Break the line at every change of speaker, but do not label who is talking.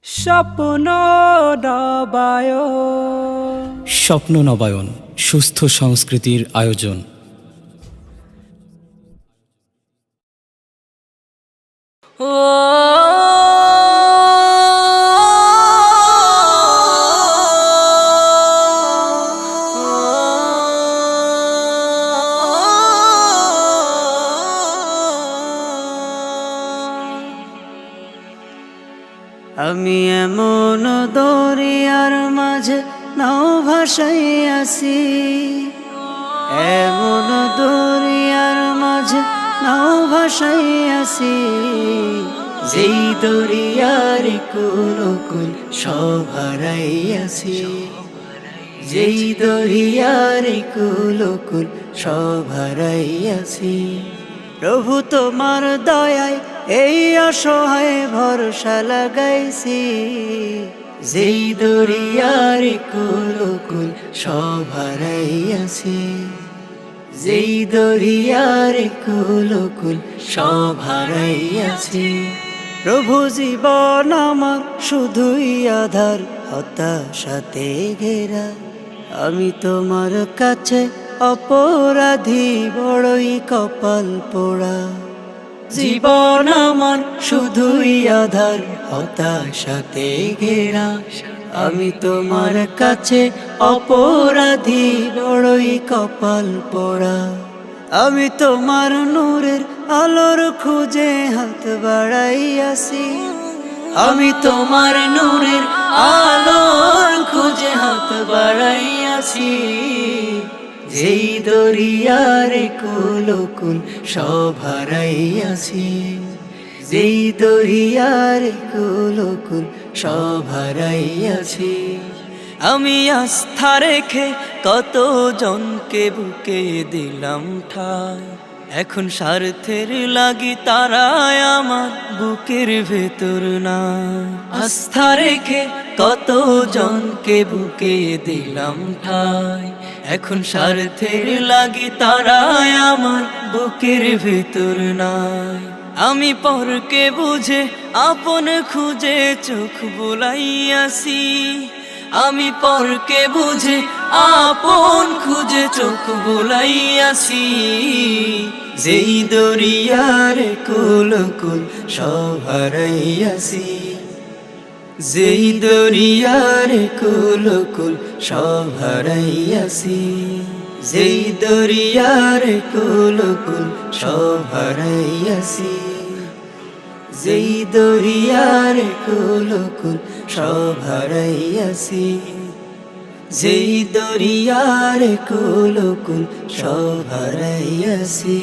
স্বপ্ন নবায়ন।
স্বপ্ন নবায়ন সুস্থ সংস্কৃতির আয়োজন।
আমি এমন দরিয়ার মাঝে নাও ভাসাইয়াছি, এমন দরিয়ার মাঝে নাও ভাসাইয়াছি, যেই দরিয়ার কুল কুল সব হারাইয়াছি, যেই দরিয়ার কুল কুল সব হারাইয়াছি। প্রভু তোমার দয়ায় এই অসহায় ভরসা লাগাইছি, যেই দরিয়ার কুল কুল সব হারাইয়াছি, যেই দরিয়ার কুল কুল সব হারাইয়াছি। প্রভু জীবন আমার শুধুই আধার, হতাশাতে ঘেরা, আমি তোমার কাছে অপরাধী, বড়ই কপাল পোড়া। জীবন আমার শুধুই আধার, হতাশাতে ঘেরা, আমি তোমার কাছে অপরাধী, বড়ই কপাল পোড়া। আমি তোমার নূরের আলোর খুঁজে হাত বাড়াইয়াছি, আমি তোমার নূরের আলোর খুঁজে হাত বাড়াইয়াছি, যেই দরিয়ার কুল কুল সব হারাইয়াছি, যেই দরিয়ার কুল কুল সব হারাইয়াছি। আমি আস্থা রেখে কত জনকে বুকে দিলাম ঠাই, এখন স্বার্থের লাগি তারাই আমার বুকের ভেতর না। আস্থা রেখে কত জনকে বুকে দিলাম ঠাই, এখন স্বার্থের লাগি তারাই আমার বুকের ভেতর নাই। আমি পরকে বুঝে আপন খুঁজে চোখ বুলাইয়াছি, আমি পরকে বুঝে আপন খুঁজে চোখ বুলাইয়াছি, যেই দরিয়ার কুল কুল সব হারাইয়াছি, যেই দরিয়ার কুল কুল সব হারাইয়াছি, যেই দরিয়ার কুল কুল সব হারাইয়াছি, যেই দরিয়ার কুল কুল সব হারাইয়াছি, যেই দরিয়ার কুল কুল সব হারাইয়াছি।